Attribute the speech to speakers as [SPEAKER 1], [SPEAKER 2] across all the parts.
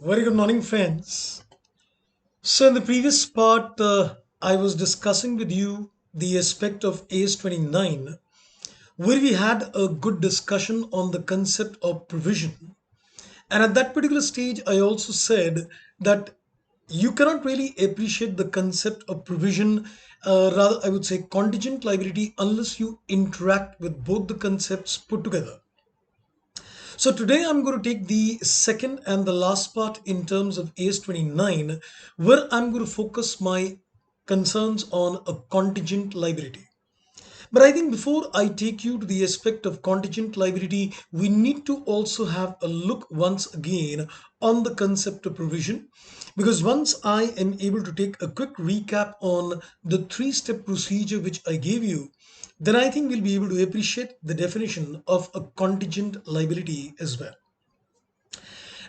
[SPEAKER 1] Very good morning, friends. So, in the previous part, I was discussing with you the aspect of AS29, where we had a good discussion on the concept of provision. And at that particular stage, I also said that you cannot really appreciate the concept of provision, rather, I would say contingent liability, unless you interact with both the concepts put together. So today I'm going to take the second and the last part in terms of AS29, where I'm going to focus my concerns on a contingent liability. But I think before I take you to the aspect of contingent liability, we need to also have a look once again on the concept of provision. Because once I am able to take a quick recap on the three-step procedure which I gave you, then I think we'll be able to appreciate the definition of a contingent liability as well.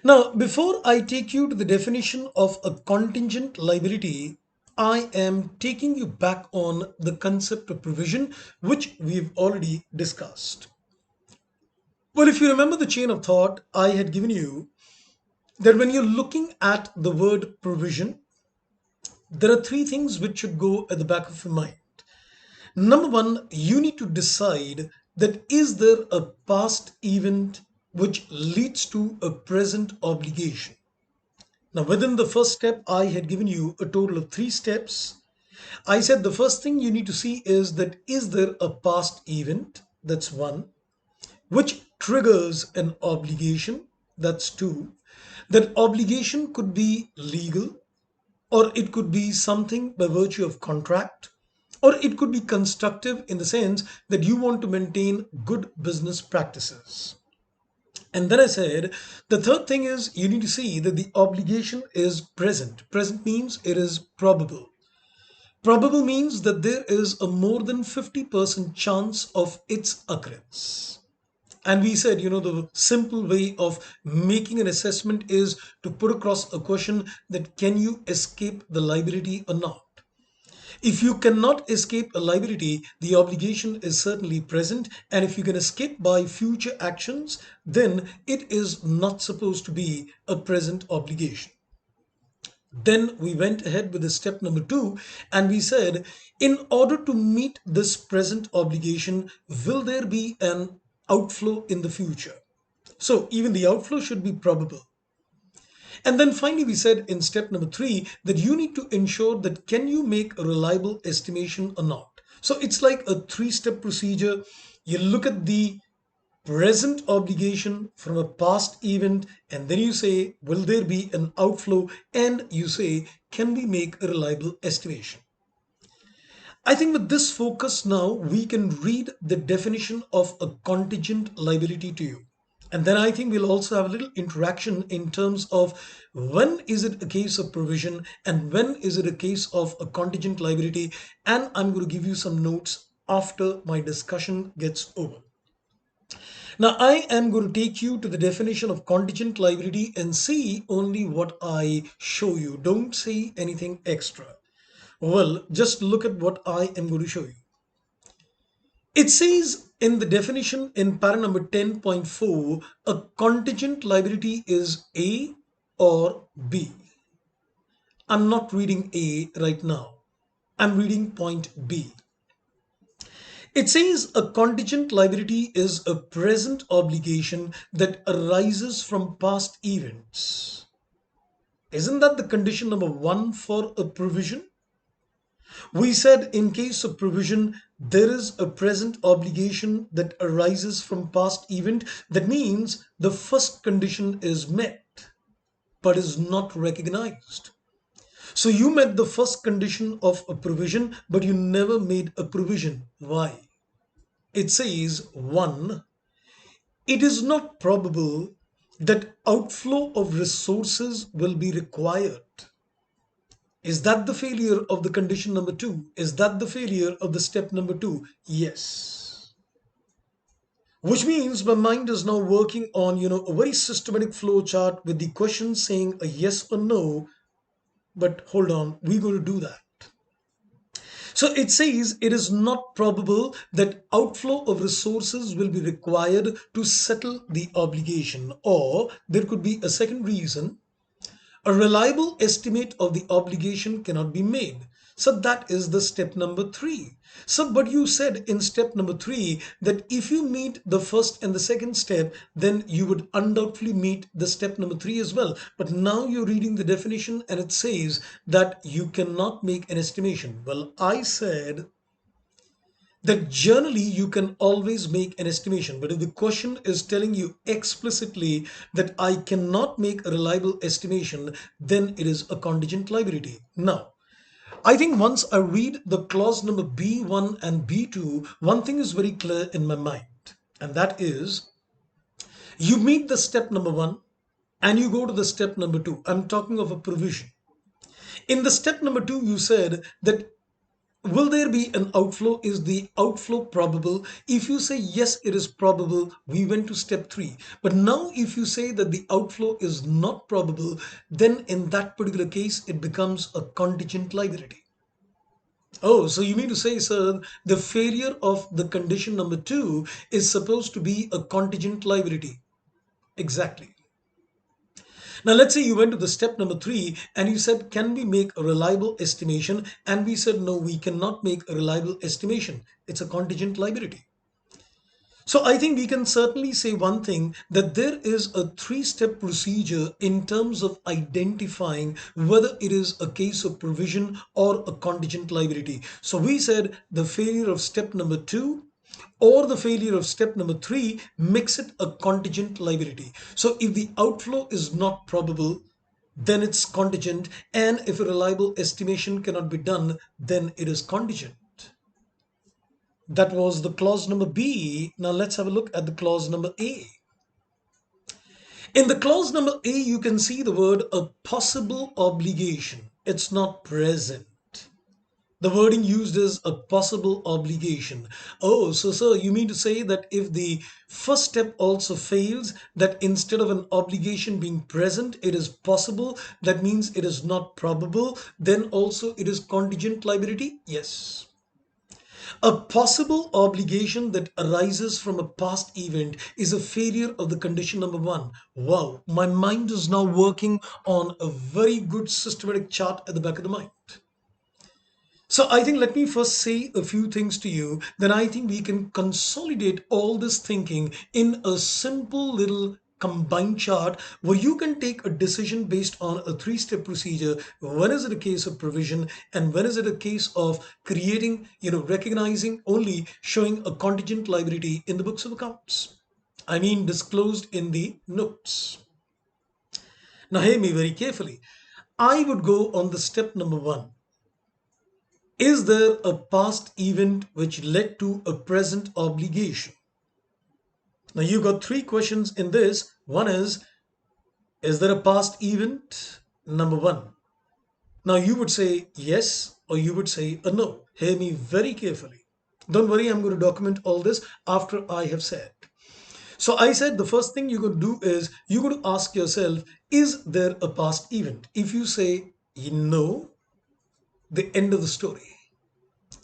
[SPEAKER 1] Now, before I take you to the definition of a contingent liability, I am taking you back on the concept of provision, which we've already discussed. Well, if you remember the chain of thought, I had given you that when you're looking at the word provision, there are three things which should go at the back of your mind. Number one, you need to decide that is there a past event which leads to a present obligation. Now, within the first step, I had given you a total of three steps. I said the first thing you need to see is that is there a past event? That's one. Which triggers an obligation? That's two. That obligation could be legal, or it could be something by virtue of contract, or it could be constructive in the sense that you want to maintain good business practices. And then I said, the third thing is you need to see that the obligation is present. Present means it is probable. Probable means that there is a more than 50% chance of its occurrence. And we said, the simple way of making an assessment is to put across a question that can you escape the liability or not? If you cannot escape a liability, the obligation is certainly present. And if you can escape by future actions, then it is not supposed to be a present obligation. Then we went ahead with the step number two, and we said, in order to meet this present obligation, will there be an outflow in the future? So even the outflow should be probable. And then finally, we said in step number three that you need to ensure that can you make a reliable estimation or not. So it's like a three-step procedure. You look at the present obligation from a past event, and then you say, will there be an outflow? And you say, can we make a reliable estimation? I think with this focus now, we can read the definition of a contingent liability to you. And then I think we'll also have a little interaction in terms of when is it a case of provision and when is it a case of a contingent liability. And I'm going to give you some notes after my discussion gets over. Now, I am going to take you to the definition of contingent liability and see only what I show you. Don't say anything extra. Well, just look at what I am going to show you. It says in the definition in para number 10.4, a contingent liability is A or B. I'm not reading A right now. I'm reading point B. It says a contingent liability is a present obligation that arises from past events. Isn't that the condition number one for a provision? We said in case of provision, there is a present obligation that arises from past event. That means the first condition is met, but is not recognized. So you met the first condition of a provision, but you never made a provision. Why? It says, one, it is not probable that outflow of resources will be required. Is that the failure of the condition number two? Is that the failure of the step number two? Yes. Which means my mind is now working on, a very systematic flow chart with the question saying a yes or no. But hold on, we're going to do that. So it says it is not probable that outflow of resources will be required to settle the obligation. Or there could be a second reason. A reliable estimate of the obligation cannot be made. So that is the step number three. So, but you said in step number three that if you meet the first and the second step, then you would undoubtedly meet the step number three as well. But now you're reading the definition and it says that you cannot make an estimation. Well, I said that generally you can always make an estimation. But if the question is telling you explicitly that I cannot make a reliable estimation, then it is a contingent liability. Now, I think once I read the clause number B1 and B2, one thing is very clear in my mind, and that is you meet the step number one and you go to the step number two. I'm talking of a provision. In the step number two, you said that will there be an outflow? Is the outflow probable? If you say yes, it is probable, we went to step three. But now, if you say that the outflow is not probable, then in that particular case, it becomes a contingent liability. Oh, so you mean to say, sir, the failure of the condition number two is supposed to be a contingent liability? Exactly. Now, let's say you went to the step number three and you said, can we make a reliable estimation? And we said, no, we cannot make a reliable estimation. It's a contingent liability. So I think we can certainly say one thing, that there is a three-step procedure in terms of identifying whether it is a case of provision or a contingent liability. So we said the failure of step number two or the failure of step number three makes it a contingent liability. So if the outflow is not probable, then it's contingent, and if a reliable estimation cannot be done, then it is contingent. That was the clause number B. Now let's have a look at the clause number A. In the clause number A, you can see the word a possible obligation. It's not present. The wording used is a possible obligation. Oh, so sir, you mean to say that if the first step also fails, that instead of an obligation being present, it is possible, that means it is not probable, then also it is contingent liability? Yes. A possible obligation that arises from a past event is a failure of the condition number one. Wow, my mind is now working on a very good systematic chart at the back of the mind. So I think let me first say a few things to you, then I think we can consolidate all this thinking in a simple little combined chart where you can take a decision based on a three-step procedure. When is it a case of provision and when is it a case of creating, recognizing only showing a contingent liability in the books of accounts? I mean disclosed in the notes. Now hear me very carefully. I would go on the step number one. Is there a past event which led to a present obligation? Now you got three questions in this. One is there a past event? Number one. Now you would say yes or you would say a no. Hear me very carefully. Don't worry, I'm going to document all this after I have said. So I said the first thing you're going to do is you're going to ask yourself, is there a past event? If you say no, the end of the story,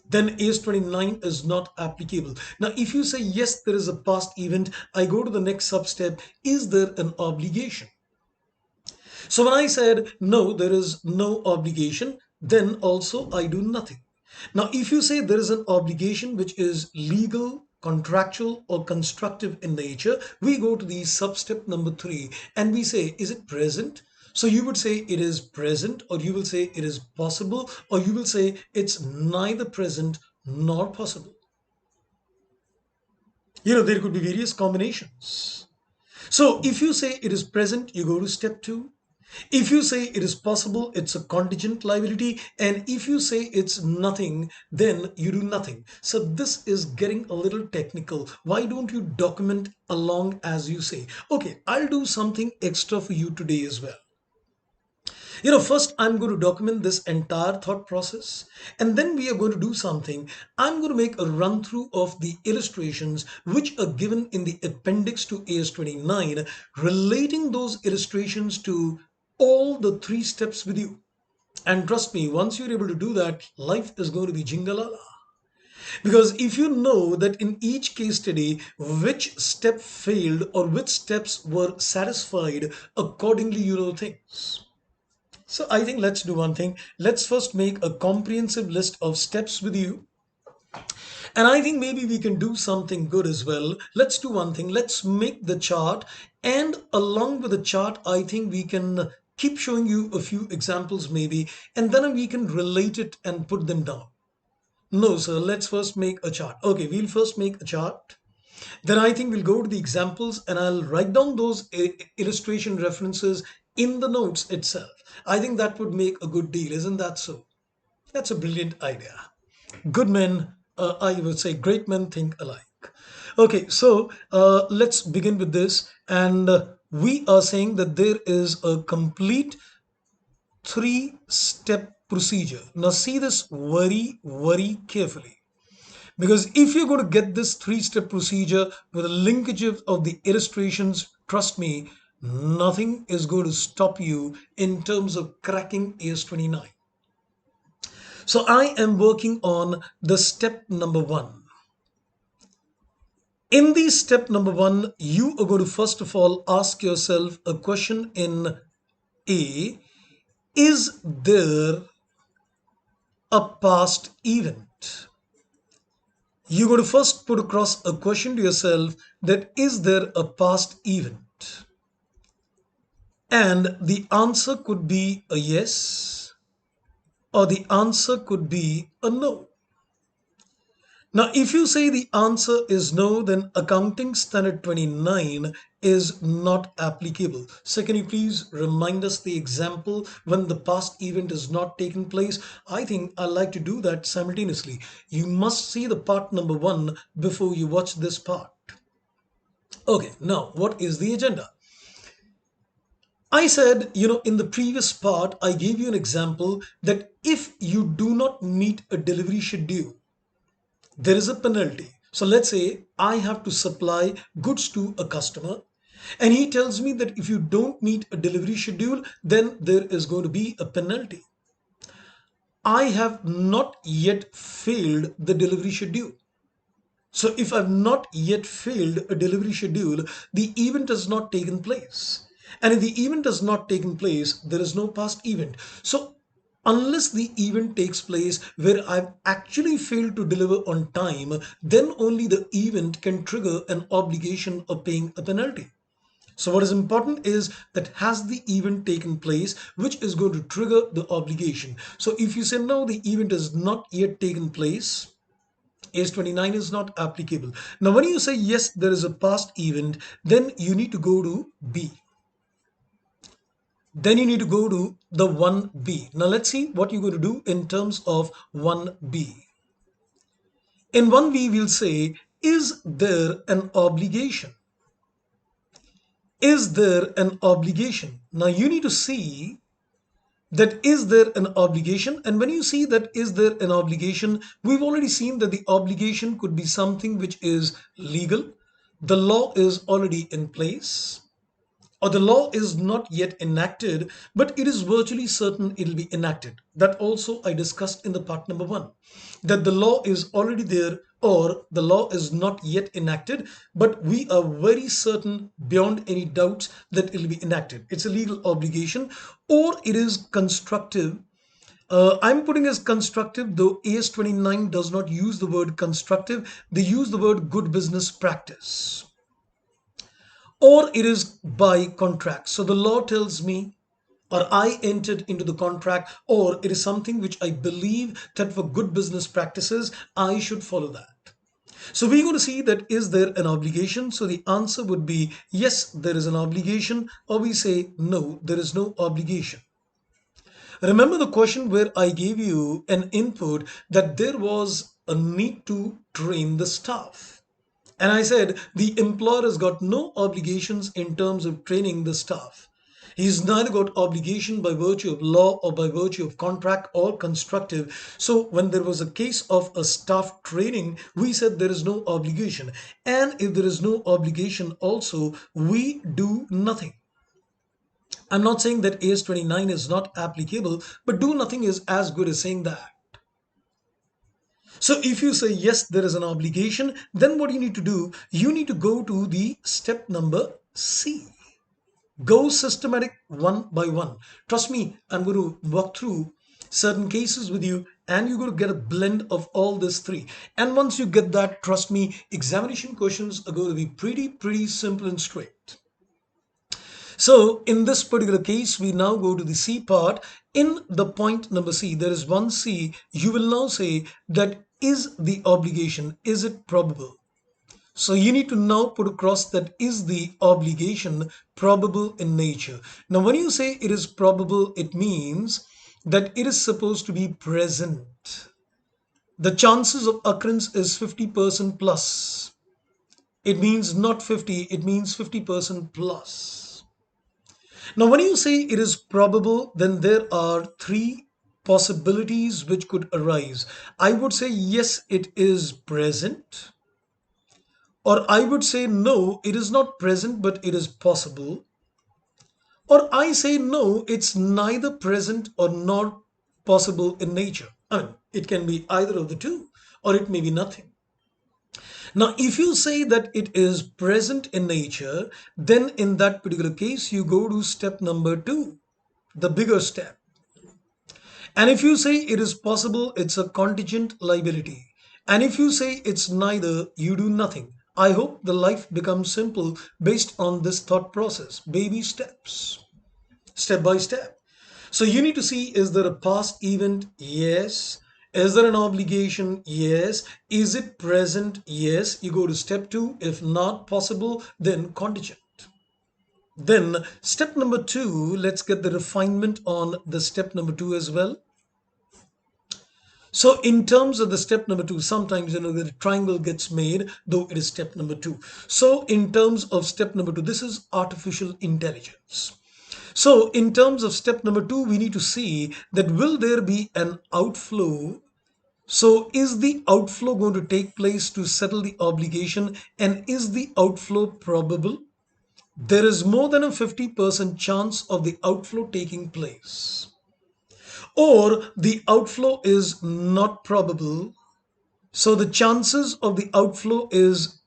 [SPEAKER 1] then AS 29 is not applicable. Now, if you say yes, there is a past event, I go to the next sub step. Is there an obligation? So when I said no, there is no obligation, then also I do nothing. Now, if you say there is an obligation which is legal, contractual, or constructive in nature, we go to the sub step number three and we say, is it present? So you would say it is present, or you will say it is possible, or you will say it's neither present nor possible. There could be various combinations. So if you say it is present, you go to step two. If you say it is possible, it's a contingent liability. And if you say it's nothing, then you do nothing. So this is getting a little technical. Why don't you document along as you say? Okay, I'll do something extra for you today as well. First I'm going to document this entire thought process, and then we are going to do something. I'm going to make a run through of the illustrations which are given in the appendix to AS29, relating those illustrations to all the three steps with you. And trust me, once you're able to do that, life is going to be jingalala. Because if you know that in each case study, which step failed or which steps were satisfied, accordingly you know things. So I think let's do one thing. Let's first make a comprehensive list of steps with you. And I think maybe we can do something good as well. Let's do one thing. Let's make the chart. And along with the chart, I think we can keep showing you a few examples maybe. And then we can relate it and put them down. No, sir. Let's first make a chart. Okay, we'll first make a chart. Then I think we'll go to the examples and I'll write down those illustration references in the notes itself. I think that would make a good deal, isn't that so? That's a brilliant idea. Good men, I would say great men think alike. Okay, so let's begin with this. And we are saying that there is a complete three-step procedure. Now, see this very, very carefully. Because if you're going to get this three-step procedure with the linkages of the illustrations, trust me, nothing is going to stop you in terms of cracking AS29. So I am working on the step number one. In the step number one, you are going to first of all ask yourself a question in A. Is there a past event? You're going to first put across a question to yourself that is there a past event? And the answer could be a yes, or the answer could be a no. Now, if you say the answer is no, then Accounting Standard 29 is not applicable. So can you please remind us the example when the past event is not taken place? I think I like to do that simultaneously. You must see the part number one before you watch this part. Okay, now what is the agenda? I said, in the previous part, I gave you an example that if you do not meet a delivery schedule, there is a penalty. So let's say I have to supply goods to a customer and he tells me that if you don't meet a delivery schedule, then there is going to be a penalty. I have not yet failed the delivery schedule. So if I've not yet failed a delivery schedule, the event has not taken place. And if the event has not taken place, there is no past event. So unless the event takes place where I've actually failed to deliver on time, then only the event can trigger an obligation of paying a penalty. So what is important is that has the event taken place, which is going to trigger the obligation. So if you say no, the event has not yet taken place, AS29 is not applicable. Now, when you say yes, there is a past event, then you need to go to B. Then you need to go to the 1B. Now, let's see what you're going to do in terms of 1B. In 1B, we'll say, is there an obligation? Is there an obligation? Now, you need to see that is there an obligation, and when you see that is there an obligation, we've already seen that the obligation could be something which is legal, the law is already in place, or the law is not yet enacted, but it is virtually certain it will be enacted. That also I discussed in the part number one, that the law is already there or the law is not yet enacted, but we are very certain beyond any doubts that it will be enacted. It's a legal obligation, or it is constructive. I'm putting as constructive, though AS29 does not use the word constructive. They use the word good business practice, or it is by contract. So the law tells me, or I entered into the contract, or it is something which I believe that for good business practices, I should follow that. So we're going to see that is there an obligation? So the answer would be yes, there is an obligation, or we say no, there is no obligation. Remember the question where I gave you an input that there was a need to train the staff. And I said the employer has got no obligations in terms of training the staff. He's neither got obligation by virtue of law or by virtue of contract or constructive. So when there was a case of a staff training, we said there is no obligation. And if there is no obligation also, we do nothing. I'm not saying that AS29 is not applicable, but do nothing is as good as saying that. So if you say yes, there is an obligation, then what you need to do, you need to go to the step number C. Go systematic one by one. Trust me, I'm going to walk through certain cases with you and you're going to get a blend of all these three. And once you get that, trust me, examination questions are going to be pretty simple and straight. So in this particular case, we now go to the C part. In the point number C, there is one C. You will now say that is the obligation, is it probable? So you need to now put across that is the obligation probable in nature. Now, when you say it is probable, it means that it is supposed to be present. The chances of occurrence is 50% plus. It means not 50, it means 50% plus. Now, when you say it is probable, then there are three possibilities which could arise. I would say yes, it is present. Or I would say no, it is not present, but it is possible. Or I say no, it's neither present or not possible in nature. I mean, it can be either of the two, or it may be nothing. Now, if you say that it is present in nature, then in that particular case, you go to step number two, the bigger step. And if you say it is possible, it's a contingent liability. And if you say it's neither, you do nothing. I hope the life becomes simple based on this thought process. Baby steps, step by step. So you need to see, is there a past event? Yes. Is there an obligation? Yes. Is it present? Yes. You go to step two. If not possible, then contingent. Then step number two, let's get the refinement on the step number two as well. So in terms of the step number two, sometimes the triangle gets made, though it is step number two. So in terms of step number two, this is artificial intelligence. So in terms of step number two, we need to see that will there be an outflow? So is the outflow going to take place to settle the obligation, and is the outflow probable? There is more than a 50% chance of the outflow taking place, or the outflow is not probable. So the chances of the outflow is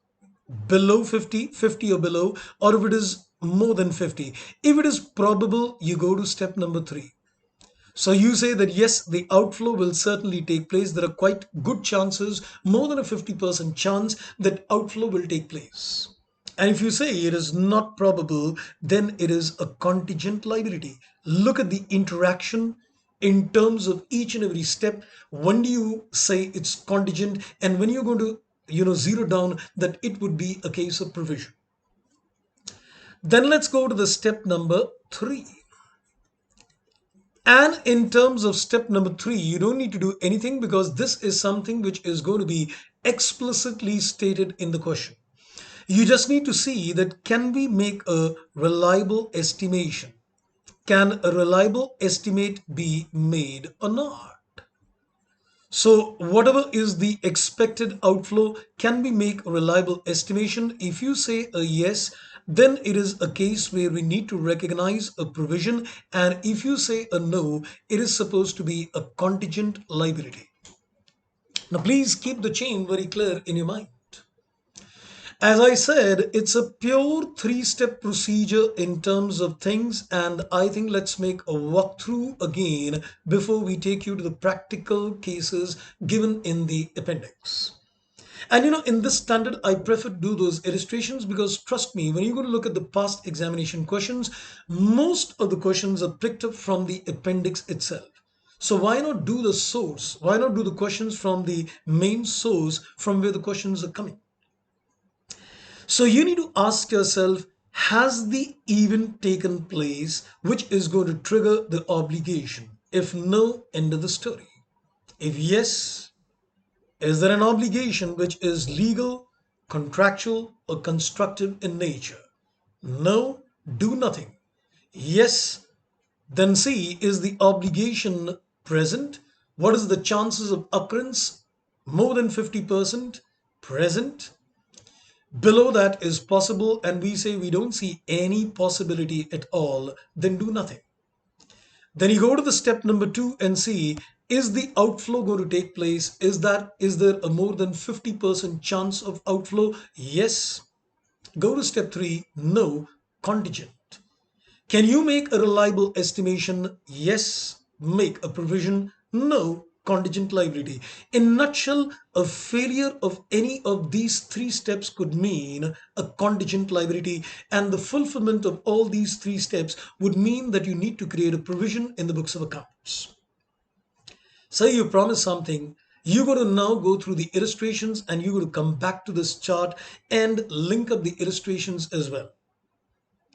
[SPEAKER 1] below 50, 50 or below, or if it is more than 50. If it is probable, you go to step number three. So you say that yes, the outflow will certainly take place. There are quite good chances, more than a 50% chance that outflow will take place. And if you say it is not probable, then it is a contingent liability. Look at the interaction in terms of each and every step. When do you say it's contingent, and when you're going to zero down that it would be a case of provision? Then let's go to the step number three. And in terms of step number three, you don't need to do anything because this is something which is going to be explicitly stated in the question. You just need to see that can we make a reliable estimation? Can a reliable estimate be made or not? So whatever is the expected outflow, can we make a reliable estimation? If you say a yes, then it is a case where we need to recognize a provision. And if you say a no, it is supposed to be a contingent liability. Now, please keep the chain very clear in your mind. As I said, it's a pure three-step procedure in terms of things, and I think let's make a walkthrough again before we take you to the practical cases given in the appendix. And in this standard, I prefer to do those illustrations because trust me, when you're going to look at the past examination questions, most of the questions are picked up from the appendix itself. So why not do the source? Why not do the questions from the main source from where the questions are coming? So you need to ask yourself, has the event taken place which is going to trigger the obligation? If no, end of the story. If yes, is there an obligation which is legal, contractual, or constructive in nature? No, do nothing. Yes, then see, is the obligation present? What is the chances of occurrence? More than 50% present. Below that is possible, and we say we don't see any possibility at all, then do nothing. Then you go to the step number two and see, is the outflow going to take place? Is there a more than 50% chance of outflow? Yes. Go to step three, no, contingent. Can you make a reliable estimation? Yes. Make a provision? No. Contingent liability. In nutshell, a failure of any of these three steps could mean a contingent liability, and the fulfillment of all these three steps would mean that you need to create a provision in the books of accounts. Say you promise something, you're going to now go through the illustrations and you're going to come back to this chart and link up the illustrations as well.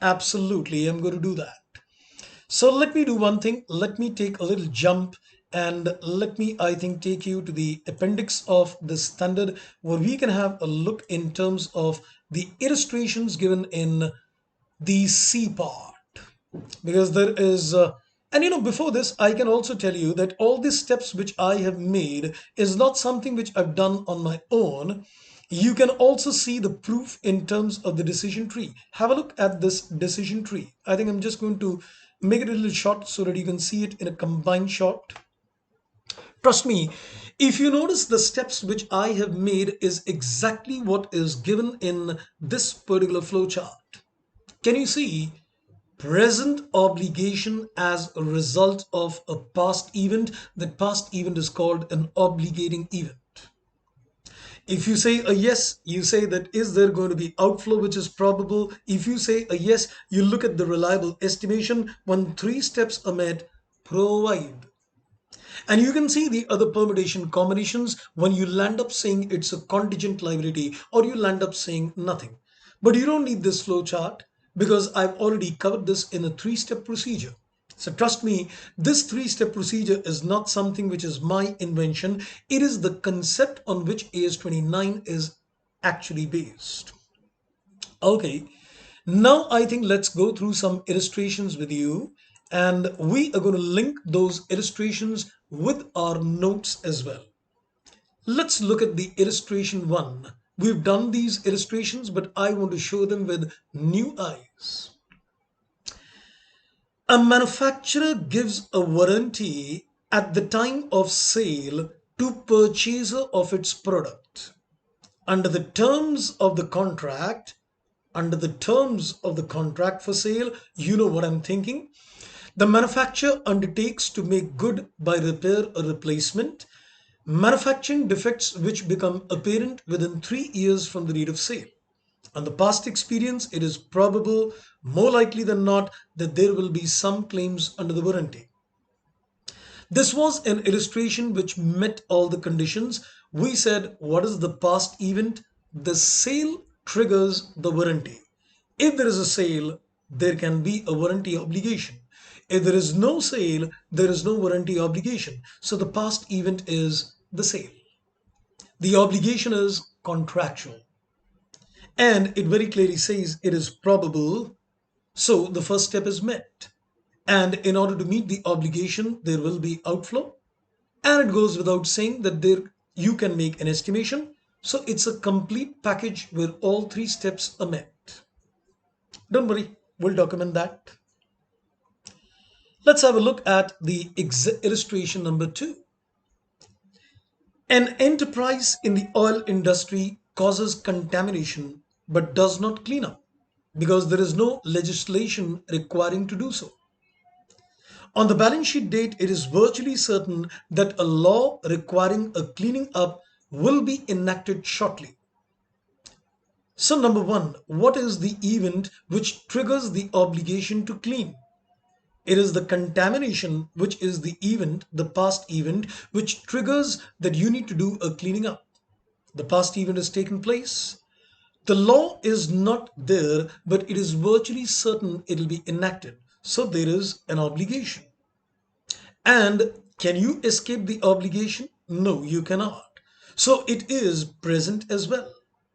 [SPEAKER 1] Absolutely, I'm going to do that. So let me do one thing. Let me take a little jump and let me, I think, take you to the appendix of the standard where we can have a look in terms of the illustrations given in the C part. Because there is, and before this, I can also tell you that all these steps which I have made is not something which I've done on my own. You can also see the proof in terms of the decision tree. Have a look at this decision tree. I think I'm just going to make it a little short so that you can see it in a combined shot. Trust me, if you notice the steps which I have made is exactly what is given in this particular flowchart. Can you see present obligation as a result of a past event? That past event is called an obligating event. If you say a yes, you say that is there going to be outflow which is probable. If you say a yes, you look at the reliable estimation. When three steps are met, provide. And you can see the other permutation combinations when you land up saying it's a contingent liability or you land up saying nothing. But you don't need this flow chart because I've already covered this in a three-step procedure. So trust me, this three-step procedure is not something which is my invention. It is the concept on which AS29 is actually based. Okay, now I think let's go through some illustrations with you, and we are going to link those illustrations with our notes as well. Let's look at the illustration one. We've done these illustrations, but I want to show them with new eyes. A manufacturer gives a warranty at the time of sale to purchaser of its product. Under the terms of the contract, under the terms of the contract for sale, you know what I'm thinking. The manufacturer undertakes to make good by repair or replacement manufacturing defects which become apparent within 3 years from the date of sale. On the past experience, it is probable, more likely than not, that there will be some claims under the warranty. This was an illustration which met all the conditions. We said, what is the past event? The sale triggers the warranty. If there is a sale, there can be a warranty obligation. If there is no sale, there is no warranty obligation. So the past event is the sale. The obligation is contractual. And it very clearly says it is probable. So the first step is met. And in order to meet the obligation, there will be outflow. And it goes without saying that there you can make an estimation. So it's a complete package where all three steps are met. Don't worry, we'll document that. Let's have a look at the illustration number 2. An enterprise in the oil industry causes contamination but does not clean up because there is no legislation requiring to do so. On the balance sheet date, it is virtually certain that a law requiring a cleaning up will be enacted shortly. So number 1, what is the event which triggers the obligation to clean? It is the contamination, which is the event, the past event, which triggers that you need to do a cleaning up. The past event has taken place. The law is not there, but it is virtually certain it will be enacted. So there is an obligation. And can you escape the obligation? No, you cannot. So it is present as well.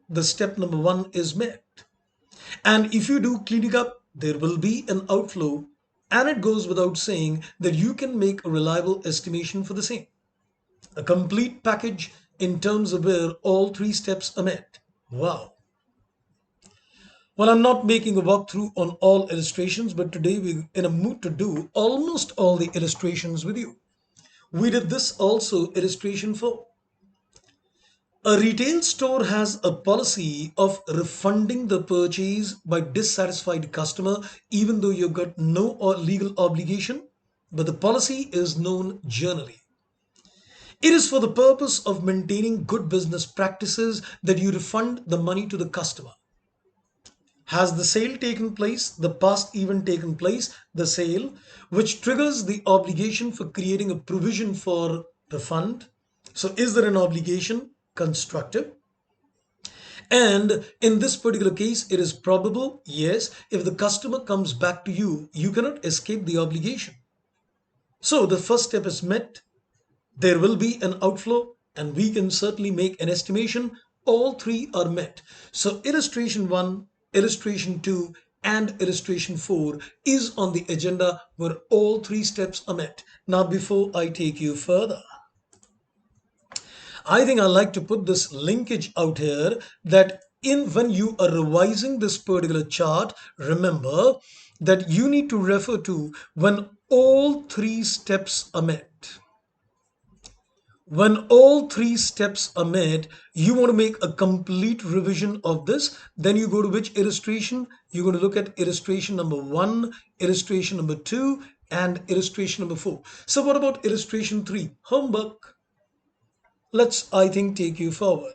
[SPEAKER 1] The step number 1 is met. And if you do cleaning up, there will be an outflow. And it goes without saying that you can make a reliable estimation for the same. A complete package in terms of where all three steps are met. Wow. Well, I'm not making a walkthrough on all illustrations, but today we're in a mood to do almost all the illustrations with you. We did this also illustration 4. A retail store has a policy of refunding the purchase by dissatisfied customer even though you've got no legal obligation, but the policy is known generally. It is for the purpose of maintaining good business practices that you refund the money to the customer. Has the sale taken place, the past event taken place, the sale, which triggers the obligation for creating a provision for refund? So, is there an obligation? Constructive. And in this particular case, it is probable, yes, if the customer comes back to you, you cannot escape the obligation. So, the first step is met. There will be an outflow, and we can certainly make an estimation. All three are met. So illustration 1, illustration 2, and illustration 4 is on the agenda where all three steps are met. Now, before I take you further, I think I like to put this linkage out here that in when you are revising this particular chart, remember that you need to refer to when all three steps are met. When all three steps are met, you want to make a complete revision of this. Then you go to which illustration? You're going to look at illustration number 1, illustration number 2, and illustration number 4. So what about illustration 3? Homework. Let's, I think, take you forward.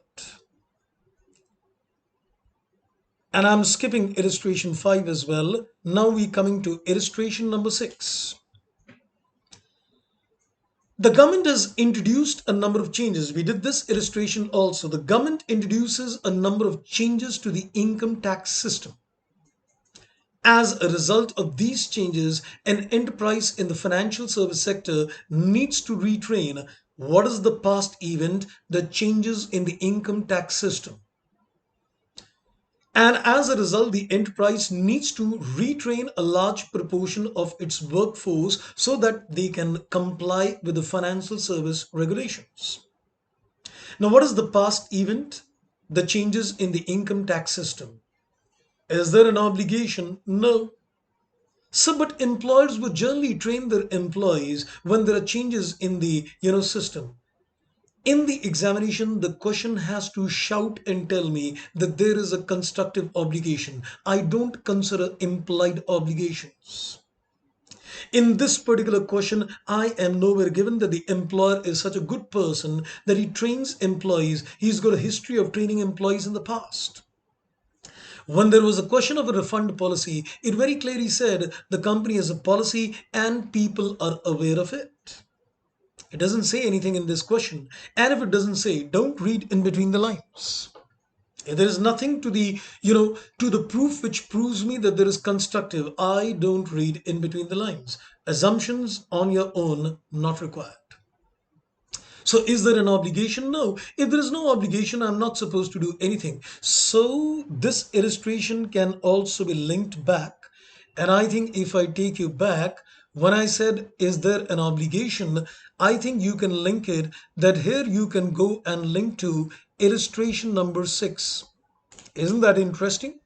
[SPEAKER 1] And I'm skipping illustration 5 as well. Now we're coming to illustration number 6. The government has introduced a number of changes. We did this illustration also. The government introduces a number of changes to the income tax system. As a result of these changes, an enterprise in the financial service sector needs to retrain what is the past event, the changes in the income tax system. And as a result, the enterprise needs to retrain a large proportion of its workforce so that they can comply with the financial service regulations. Now, what is the past event? The changes in the income tax system. Is there an obligation? No. So, but employers would generally train their employees when there are changes in the system. In the examination, the question has to shout and tell me that there is a constructive obligation. I don't consider implied obligations. In this particular question, I am nowhere given that the employer is such a good person that he trains employees. He's got a history of training employees in the past. When there was a question of a refund policy, it very clearly said the company has a policy and people are aware of it. It doesn't say anything in this question. And if it doesn't say, don't read in between the lines. If there is nothing to the proof which proves me that there is constructive, I don't read in between the lines. Assumptions on your own, not required. So is there an obligation? No. If there is no obligation, I'm not supposed to do anything. So this illustration can also be linked back. And I think if I take you back, when I said, is there an obligation? I think you can link it that here you can go and link to illustration number 6. Isn't that interesting?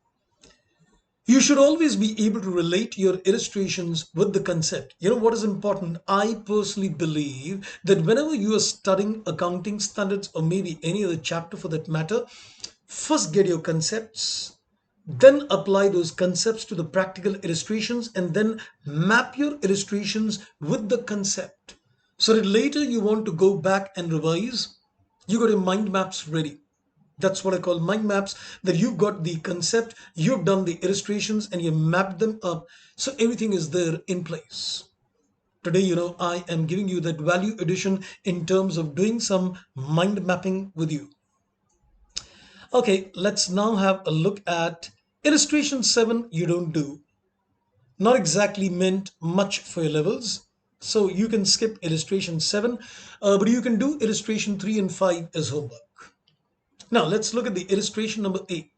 [SPEAKER 1] You should always be able to relate your illustrations with the concept. You know what is important? I personally believe that whenever you are studying accounting standards or maybe any other chapter for that matter, first get your concepts, then apply those concepts to the practical illustrations and then map your illustrations with the concept so that later you want to go back and revise, you got your mind maps ready. That's what I call mind maps, that you've got the concept, you've done the illustrations and you mapped them up so everything is there in place. Today, I am giving you that value addition in terms of doing some mind mapping with you. Okay, let's now have a look at illustration 7. You don't do. Not exactly meant much for your levels. So you can skip illustration 7, but you can do illustration 3 and 5 as homework. Now let's look at the illustration number 8.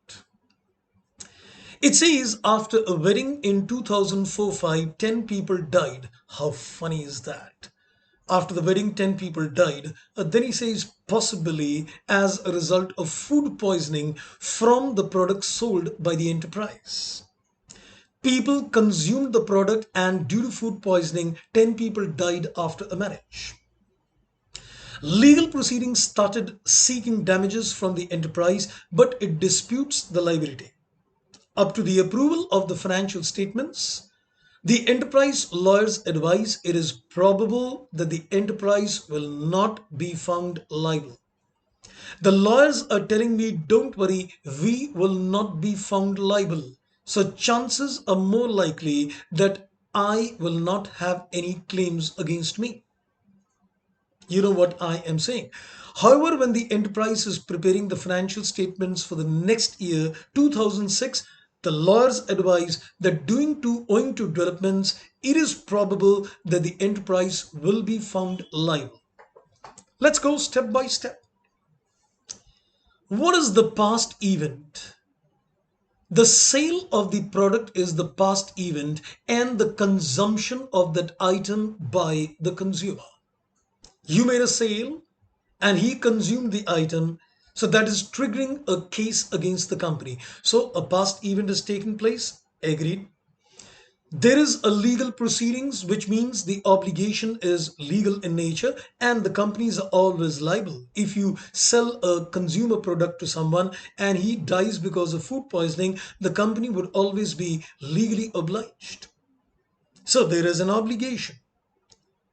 [SPEAKER 1] It says after a wedding in 2004-5, 10 people died. How funny is that? After the wedding, 10 people died. Then he says possibly as a result of food poisoning from the product sold by the enterprise. People consumed the product and due to food poisoning, 10 people died after a marriage. Legal proceedings started seeking damages from the enterprise, but it disputes the liability. Up to the approval of the financial statements, the enterprise lawyers advise it is probable that the enterprise will not be found liable. The lawyers are telling me, don't worry, we will not be found liable. So chances are more likely that I will not have any claims against me. You know what I am saying. However, when the enterprise is preparing the financial statements for the next year, 2006, the lawyers advise that owing to developments, it is probable that the enterprise will be found liable. Let's go step by step. What is the past event? The sale of the product is the past event and the consumption of that item by the consumer. You made a sale and he consumed the item, so that is triggering a case against the company. So a past event has taken place. Agreed. There is a legal proceedings, which means the obligation is legal in nature and the companies are always liable. If you sell a consumer product to someone and he dies because of food poisoning, the company would always be legally obliged. So there is an obligation.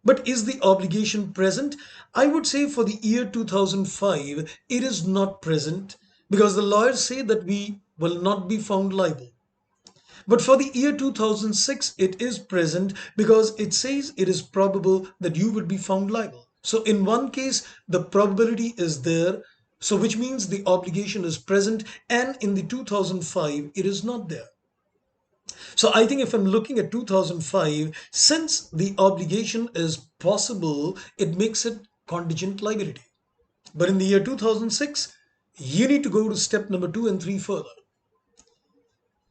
[SPEAKER 1] But is the obligation present? I would say for the year 2005, it is not present because the lawyers say that we will not be found liable. But for the year 2006, it is present because it says it is probable that you would be found liable. So in one case, the probability is there. So which means the obligation is present, and in the 2005, it is not there. So I think if I'm looking at 2005, since the obligation is possible, it makes it contingent liability. But in the year 2006, you need to go to step number 2 and 3 further.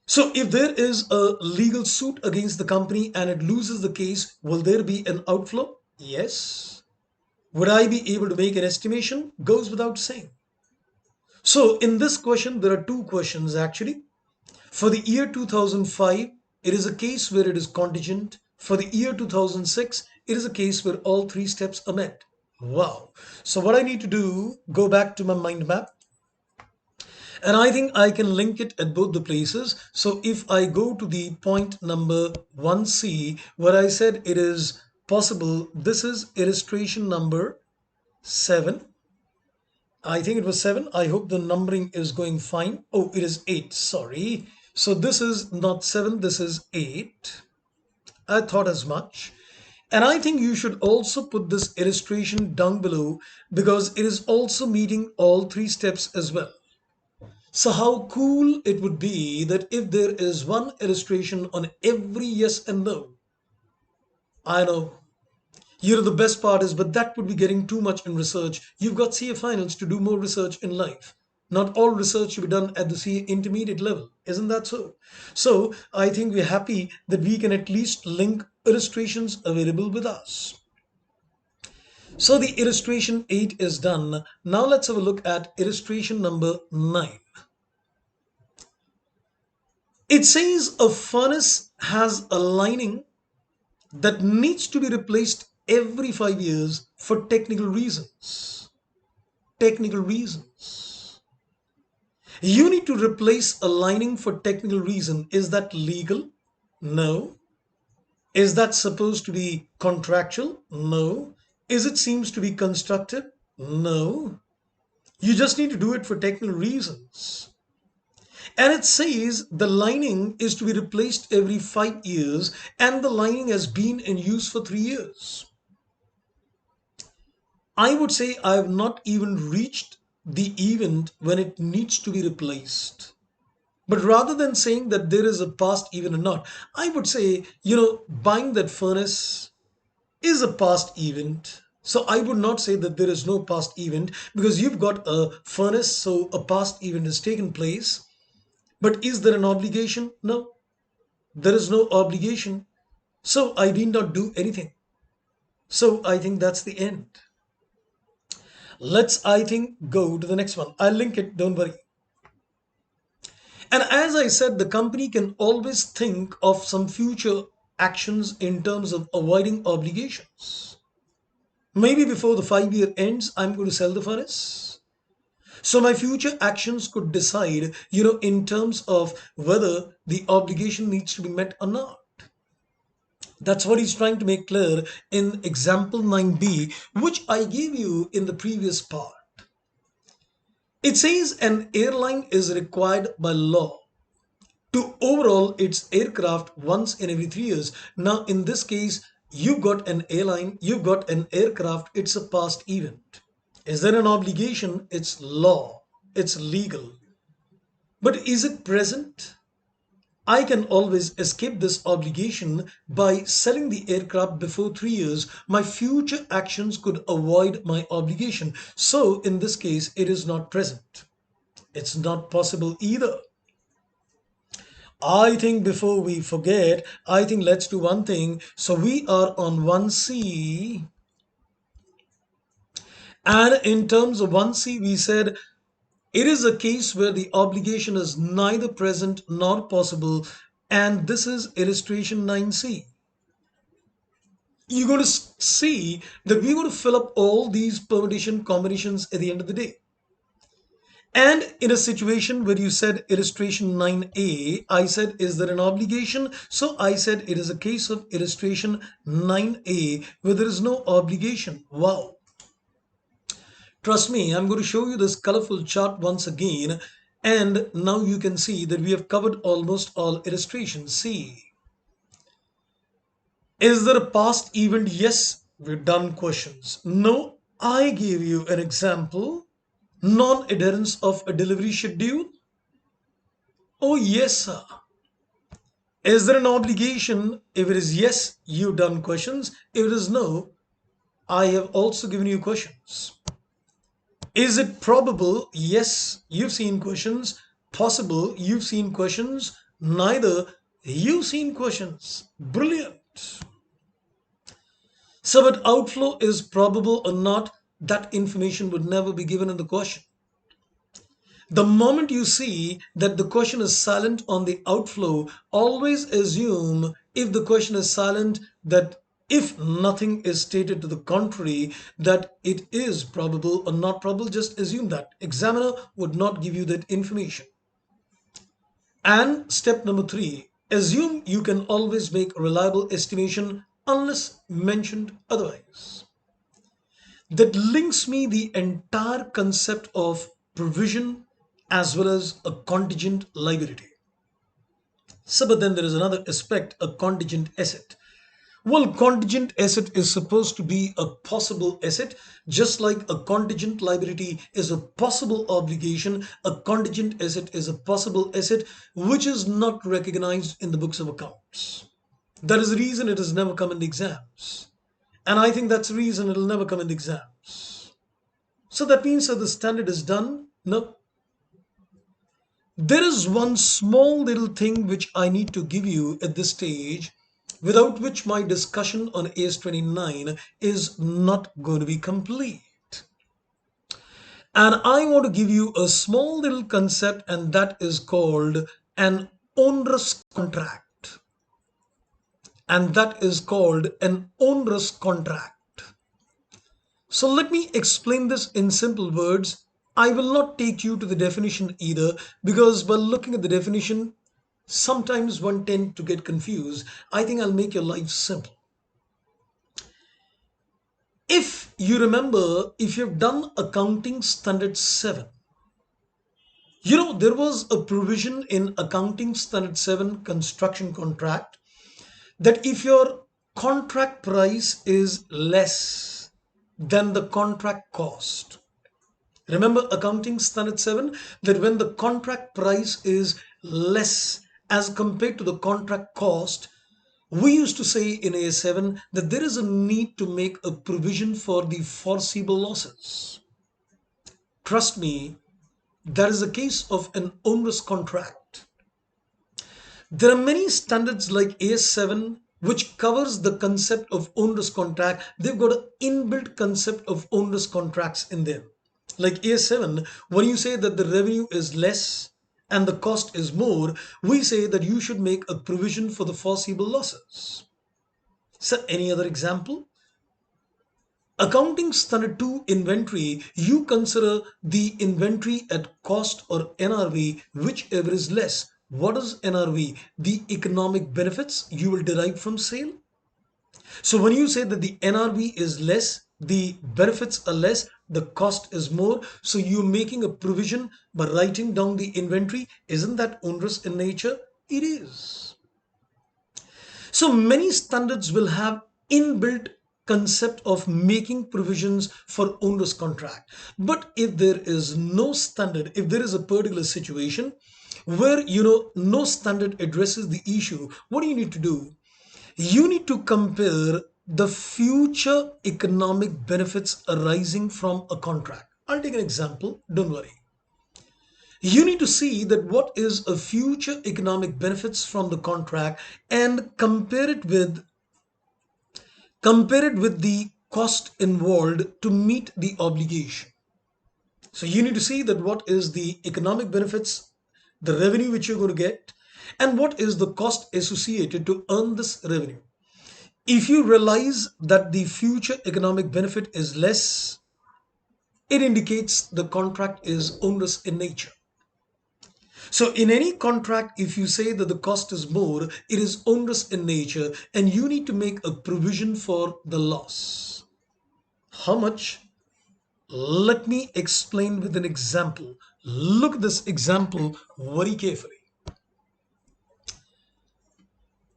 [SPEAKER 1] So if there is a legal suit against the company and it loses the case, will there be an outflow? Yes. Would I be able to make an estimation? Goes without saying. So in this question, there are two questions actually. For the year 2005, it is a case where it is contingent. For the year 2006, it is a case where all three steps are met. Wow. So what I need to do, go back to my mind map. And I think I can link it at both the places. So if I go to the point number 1C, where I said it is possible, this is illustration number 7. I think it was 7. I hope the numbering is going fine. Oh, it is 8. Sorry. So this is not 7. This is 8. I thought as much. And I think you should also put this illustration down below because it is also meeting all three steps as well. So how cool it would be that if there is one illustration on every yes and no. I know. You know, the best part is, but that would be getting too much in research. You've got CA finals to do more research in life. Not all research should be done at the CA intermediate level. Isn't that so? So I think we're happy that we can at least link illustrations available with us. So the illustration 8 is done. Now let's have a look at illustration number 9. It says a furnace has a lining that needs to be replaced every 5 years for technical reasons. Technical reasons. You need to replace a lining for technical reason. Is that legal? No. Is that supposed to be contractual? No. Is it seems to be constructive? No. You just need to do it for technical reasons. And it says the lining is to be replaced every 5 years and the lining has been in use for 3 years. I would say I have not even reached the event when it needs to be replaced. But rather than saying that there is a past event or not, I would say, buying that furnace is a past event. So I would not say that there is no past event because you've got a furnace, so a past event has taken place. But is there an obligation? No, there is no obligation. So I need not do anything. So I think that's the end. Let's, I think, go to the next one. I'll link it, don't worry. And as I said, the company can always think of some future actions in terms of avoiding obligations. Maybe before the 5 year ends, I'm going to sell the furnace. So my future actions could decide, in terms of whether the obligation needs to be met or not. That's what he's trying to make clear in example 9b, which I gave you in the previous part. It says an airline is required by law to overhaul its aircraft once in every 3 years. Now, in this case, you've got an airline, you've got an aircraft, it's a past event. Is there an obligation? It's law, it's legal. But is it present? I can always escape this obligation by selling the aircraft before 3 years. My future actions could avoid my obligation. So, in this case, it is not present. It's not possible either. I think before we forget, I think let's do one thing. So, we are on 1C. And in terms of 1C, we said it is a case where the obligation is neither present nor possible. And this is illustration 9C. You're going to see that we're going to fill up all these permutation combinations at the end of the day. And in a situation where you said illustration 9a, I said, is there an obligation? So I said it is a case of illustration 9a where there is no obligation. Wow. Trust me, I'm going to show you this colorful chart once again. And now you can see that we have covered almost all illustrations. See. Is there a past event? Yes, we've done questions. No, I gave you an example. Non-adherence of a delivery schedule? Oh, yes, sir. Is there an obligation? If it is yes, you've done questions. If it is no, I have also given you questions. Is it probable? Yes, you've seen questions. Possible? You've seen questions. Neither? You've seen questions. Brilliant. So, but outflow is probable or not, that information would never be given in the question. The moment you see that the question is silent on the outflow, always assume, if the question is silent, that if nothing is stated to the contrary, that it is probable or not probable. Just assume that. Examiner would not give you that information. And step number 3, assume you can always make a reliable estimation unless mentioned otherwise. That links me the entire concept of provision as well as a contingent liability. So, but then there is another aspect, a contingent asset. Well, contingent asset is supposed to be a possible asset, just like a contingent liability is a possible obligation. A contingent asset is a possible asset which is not recognized in the books of accounts. That is the reason it has never come in the exams. And I think that's the reason it will never come in the exams. So that means that the standard is done? No. There is one small little thing which I need to give you at this stage, without which my discussion on AS29 is not going to be complete. And I want to give you a small little concept, and that is called an onerous contract. And that is called an onerous contract. So let me explain this in simple words. I will not take you to the definition either, because while looking at the definition, sometimes one tends to get confused. I think I'll make your life simple. If you remember, if you've done accounting standard 7, there was a provision in accounting standard 7 construction contract that if your contract price is less than the contract cost, remember accounting standard 7, that when the contract price is less as compared to the contract cost, we used to say in A7 that there is a need to make a provision for the foreseeable losses. Trust me, that is a case of an onerous contract. There are many standards like AS7 which covers the concept of onerous contract. They've got an inbuilt concept of onerous contracts in them. Like A7, when you say that the revenue is less and the cost is more, we say that you should make a provision for the foreseeable losses. So, any other example? Accounting standard 2 inventory, you consider the inventory at cost or NRV, whichever is less. What is NRV? The economic benefits you will derive from sale. So when you say that the NRV is less, the benefits are less, the cost is more. So you're making a provision by writing down the inventory. Isn't that onerous in nature? It is. So many standards will have inbuilt concept of making provisions for onerous contract. But if there is no standard, if there is a particular situation where no standard addresses the issue, what do you need to do? You need to compare the future economic benefits arising from a contract. I'll take an example, don't worry. You need to see that what is a future economic benefits from the contract and compare it with the cost involved to meet the obligation. So you need to see that what is the economic benefits, the revenue which you're going to get, and what is the cost associated to earn this revenue. If you realize that the future economic benefit is less, it indicates the contract is onerous in nature. So in any contract, if you say that the cost is more, it is onerous in nature and you need to make a provision for the loss. How much? Let me explain with an example. Look at this example very carefully.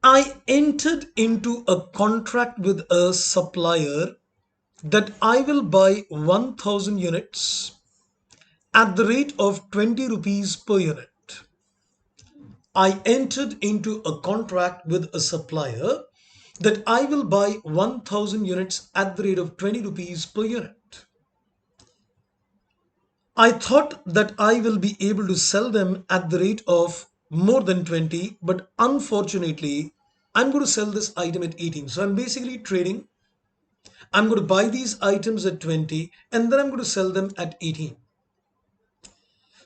[SPEAKER 1] I entered into a contract with a supplier that I will buy 1000 units at the rate of 20 rupees per unit. I entered into a contract with a supplier that I will buy 1000 units at the rate of 20 rupees per unit. I thought that I will be able to sell them at the rate of more than 20, but unfortunately, I'm going to sell this item at 18. So I'm basically trading. I'm going to buy these items at 20 and then I'm going to sell them at 18.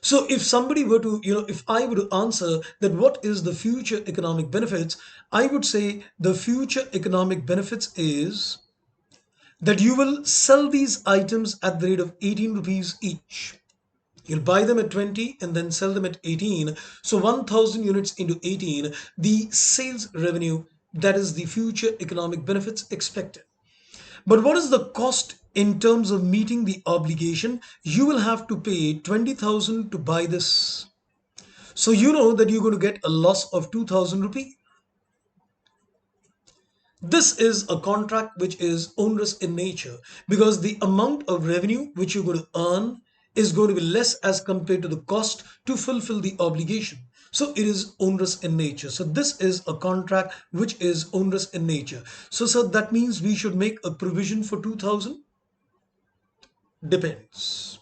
[SPEAKER 1] So if somebody were to, if I were to answer that what is the future economic benefits, I would say the future economic benefits is that you will sell these items at the rate of 18 rupees each. You'll buy them at 20 and then sell them at 18. So 1000 units into 18, the sales revenue, that is the future economic benefits expected. But what is the cost in terms of meeting the obligation? You will have to pay 20,000 to buy this. So you know that you're going to get a loss of 2000 rupees. This is a contract which is onerous in nature because the amount of revenue which you're going to earn is going to be less as compared to the cost to fulfill the obligation. So it is onerous in nature. So this is a contract which is onerous in nature. So that means we should make a provision for 2000. Depends.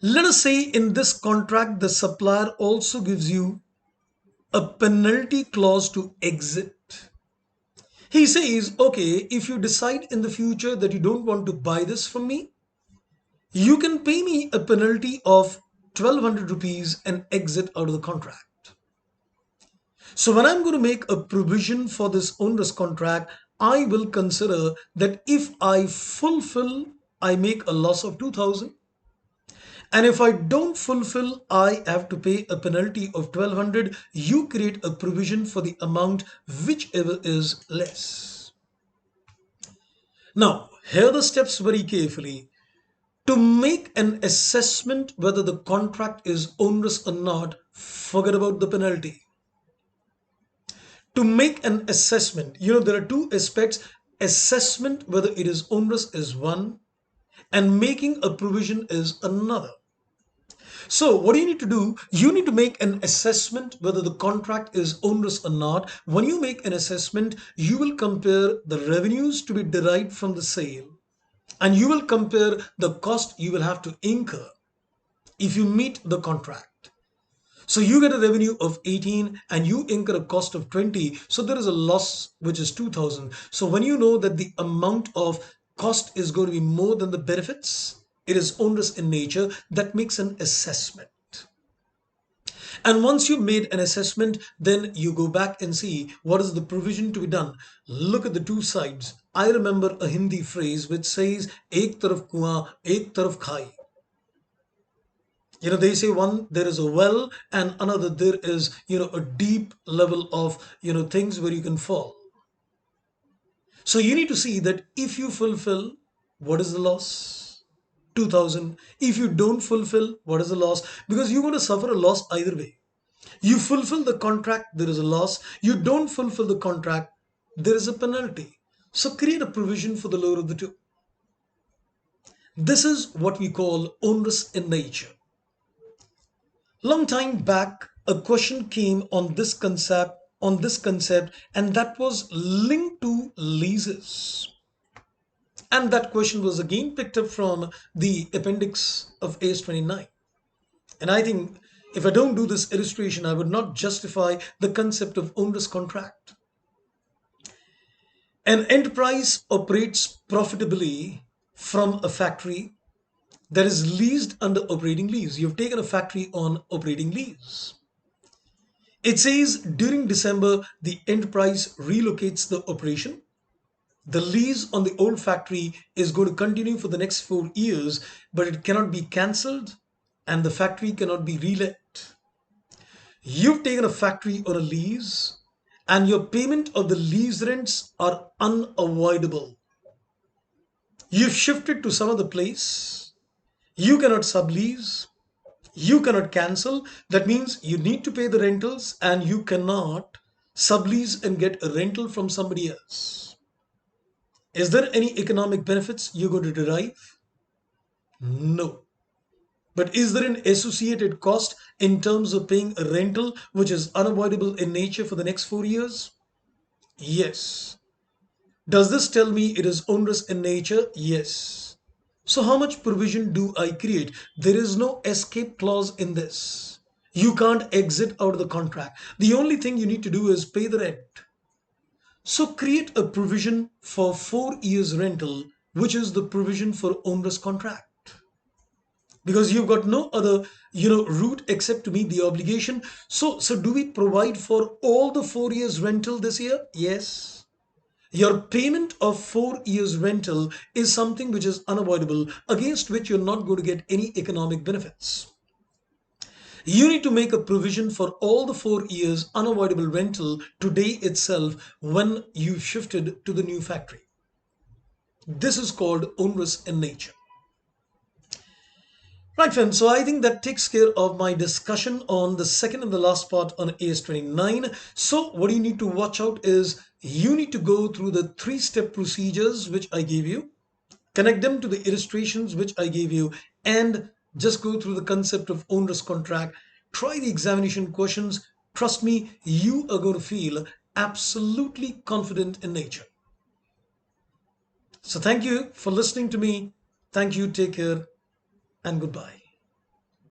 [SPEAKER 1] Let us say in this contract, the supplier also gives you a penalty clause to exit. He says, okay, if you decide in the future that you don't want to buy this from me, you can pay me a penalty of 1200 rupees and exit out of the contract. So when I'm going to make a provision for this onerous contract, I will consider that if I fulfill, I make a loss of 2000. And if I don't fulfill, I have to pay a penalty of 1200. You create a provision for the amount whichever is less. Now, hear the steps very carefully. To make an assessment whether the contract is onerous or not, forget about the penalty. To make an assessment, there are two aspects. Assessment whether it is onerous is one, and making a provision is another. So what do you need to do? You need to make an assessment whether the contract is onerous or not. When you make an assessment, you will compare the revenues to be derived from the sale and you will compare the cost you will have to incur if you meet the contract. So you get a revenue of 18 and you incur a cost of 20. So there is a loss which is 2000. So when you know that the amount of cost is going to be more than the benefits, it is onerous in nature, that makes an assessment. And once you made an assessment, then you go back and see what is the provision to be done. Look at the two sides. I remember a Hindi phrase which says, Ek taraf kuan, ek taraf khai. They say one, there is a well, and another, there is, a deep level of, things where you can fall. So you need to see that if you fulfill, what is the loss? 2000. If you don't fulfill, what is the loss? Because you're going to suffer a loss either way. You fulfill the contract, there is a loss. You don't fulfill the contract, there is a penalty. So create a provision for the lower of the two. This is what we call onerous in nature. Long time back, a question came on this concept, and that was linked to leases. And that question was again picked up from the appendix of AS29. And I think if I don't do this illustration, I would not justify the concept of onerous contract. An enterprise operates profitably from a factory that is leased under operating lease. You've taken a factory on operating lease. It says during December, the enterprise relocates the operation. The lease on the old factory is going to continue for the next 4 years, but it cannot be cancelled and the factory cannot be relet. You've taken a factory on a lease and your payment of the lease rents are unavoidable. You've shifted to some other place. You cannot sublease. You cannot cancel. That means you need to pay the rentals and you cannot sublease and get a rental from somebody else. Is there any economic benefits you're going to derive? No. But is there an associated cost in terms of paying a rental which is unavoidable in nature for the next 4 years? Yes. Does this tell me it is onerous in nature? Yes. So how much provision do I create? There is no escape clause in this. You can't exit out of the contract. The only thing you need to do is pay the rent. So create a provision for 4 years rental, which is the provision for onerous contract. Because you've got no other, route except to meet the obligation. So do we provide for all the 4 years rental this year? Yes. Your payment of 4 years rental is something which is unavoidable, against which you're not going to get any economic benefits. You need to make a provision for all the 4 years unavoidable rental today itself when you shifted to the new factory. This is called onerous in nature. Right, friends. So I think that takes care of my discussion on the second and the last part on AS29. So what you need to watch out is you need to go through the 3-step procedures which I gave you, connect them to the illustrations which I gave you, and just go through the concept of onerous contract. Try the examination questions. Trust me, you are going to feel absolutely confident in nature. So thank you for listening to me. Thank you. Take care and goodbye.